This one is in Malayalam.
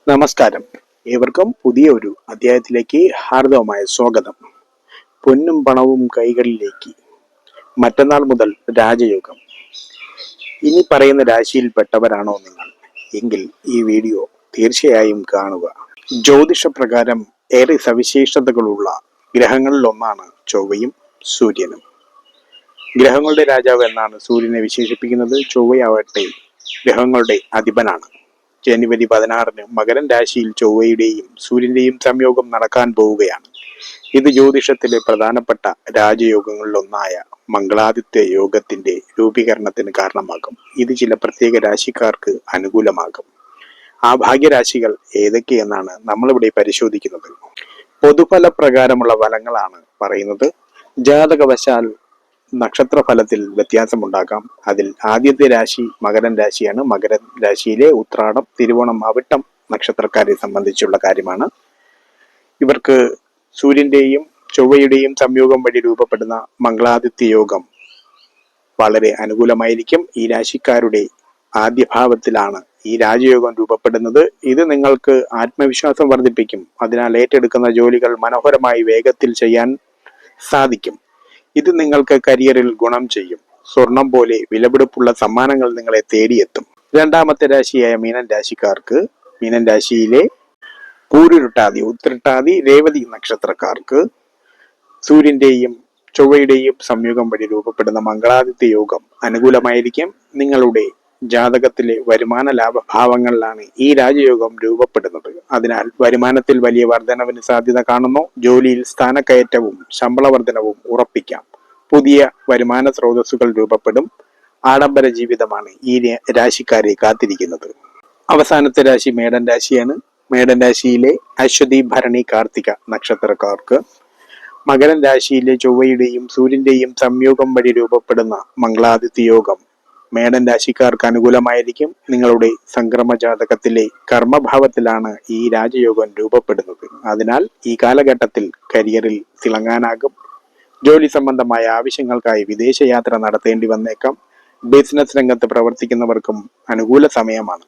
നമസ്കാരം. ഏവർക്കും പുതിയ ഒരു അധ്യായത്തിലേക്ക് ഹാർദവമായ സ്വാഗതം. പൊന്നും പണവും കൈകളിലേക്ക്. മറ്റന്നാൾ മുതൽ രാജയോഗം. ഇനി പറയുന്ന രാശിയിൽപ്പെട്ടവരാണോ നിങ്ങൾ എങ്കിൽ ഈ വീഡിയോ തീർച്ചയായും കാണുക. ജ്യോതിഷപ്രകാരം ഏറെ സവിശേഷതകളുള്ള ഗ്രഹങ്ങളിൽ ഒന്നാണ് ചൊവ്വയും സൂര്യനും. ഗ്രഹങ്ങളുടെ രാജാവ് എന്നാണ് സൂര്യനെ വിശേഷിപ്പിക്കുന്നത്. ചൊവ്വയാവട്ടെ ഗ്രഹങ്ങളുടെ അധിപനാണ്. ജനുവരി 16 മകരൻ രാശിയിൽ ചൊവ്വയുടെയും സൂര്യന്റെയും സംയോഗം നടക്കാൻ പോവുകയാണ്. ഇത് ജ്യോതിഷത്തിലെ പ്രധാനപ്പെട്ട രാജയോഗങ്ങളിലൊന്നായ മംഗളാദിത്യ യോഗത്തിന്റെ രൂപീകരണത്തിന് കാരണമാകും. ഇത് ചില പ്രത്യേക രാശിക്കാർക്ക് അനുകൂലമാകും. ആ ഭാഗ്യരാശികൾ ഏതൊക്കെയെന്നാണ് നമ്മളിവിടെ പരിശോധിക്കുന്നത്. പൊതുഫല പ്രകാരമുള്ള ഫലങ്ങളാണ് പറയുന്നത്. ജാതകവശാൽ നക്ഷത്രഫലത്തിൽ വ്യത്യാസമുണ്ടാകാം. അതിൽ ആദ്യത്തെ രാശി മകരൻ രാശിയാണ്. മകരൻ രാശിയിലെ ഉത്രാടം, തിരുവോണം, അവിട്ടം നക്ഷത്രക്കാരെ സംബന്ധിച്ചുള്ള കാര്യമാണ്. ഇവർക്ക് സൂര്യന്റെയും ചൊവ്വയുടെയും സംയോഗം വഴി രൂപപ്പെടുന്ന മംഗളാദിത്യ യോഗം വളരെ അനുകൂലമായിരിക്കും. ഈ രാശിക്കാരുടെ ആദ്യ ഭാവത്തിലാണ് ഈ രാജയോഗം രൂപപ്പെടുന്നത്. ഇത് നിങ്ങൾക്ക് ആത്മവിശ്വാസം വർദ്ധിപ്പിക്കും. അതിനാൽ ഏറ്റെടുക്കുന്ന ജോലികൾ മനോഹരമായി വേഗത്തിൽ ചെയ്യാൻ സാധിക്കും. ഇത് നിങ്ങൾക്ക് കരിയറിൽ ഗുണം ചെയ്യും. സ്വർണം പോലെ വിലപിടിപ്പുള്ള സമ്മാനങ്ങൾ നിങ്ങളെ തേടിയെത്തും. രണ്ടാമത്തെ രാശിയായ മീനൻ രാശിക്കാർക്ക്, മീനൻ രാശിയിലെ പൂരുരുട്ടാതി, ഉത്രട്ടാതി, രേവതി നക്ഷത്രക്കാർക്ക് സൂര്യന്റെയും ചൊവ്വയുടെയും സംയോഗം വഴി രൂപപ്പെടുന്ന മംഗളാദിത്യ യോഗം അനുകൂലമായിരിക്കും. നിങ്ങളുടെ ജാതകത്തിലെ വരുമാന ലാഭഭാവങ്ങളിലാണ് ഈ രാജയോഗം രൂപപ്പെടുന്നത്. അതിനാൽ വരുമാനത്തിൽ വലിയ വർധനവിന് സാധ്യത കാണുന്നു. ജോലിയിൽ സ്ഥാനക്കയറ്റവും ശമ്പള വർധനവും ഉറപ്പിക്കാം. പുതിയ വരുമാന സ്രോതസ്സുകൾ രൂപപ്പെടും. ആഡംബര ജീവിതമാണ് ഈ രാശിക്കാരെ കാത്തിരിക്കുന്നത്. അവസാനത്തെ രാശി മേടൻ രാശിയാണ്. മേടൻ രാശിയിലെ അശ്വതി, ഭരണി, കാർത്തിക നക്ഷത്രക്കാർക്ക് മകരൻ രാശിയിലെ ചൊവ്വയുടെയും സൂര്യന്റെയും സംയോഗം വഴി രൂപപ്പെടുന്ന മംഗളാദിത്യ യോഗം മേടൻ രാശിക്കാർക്ക് അനുകൂലമായിരിക്കും. നിങ്ങളുടെ സംക്രമ ജാതകത്തിലെ കർമ്മഭാവത്തിലാണ് ഈ രാജയോഗം രൂപപ്പെടുന്നത്. അതിനാൽ ഈ കാലഘട്ടത്തിൽ കരിയറിൽ തിളങ്ങാനാകും. ജോലി സംബന്ധമായ ആവശ്യങ്ങൾക്കായി വിദേശയാത്ര നടത്തേണ്ടി വന്നേക്കാം. ബിസിനസ് രംഗത്ത് പ്രവർത്തിക്കുന്നവർക്കും അനുകൂല സമയമാണ്.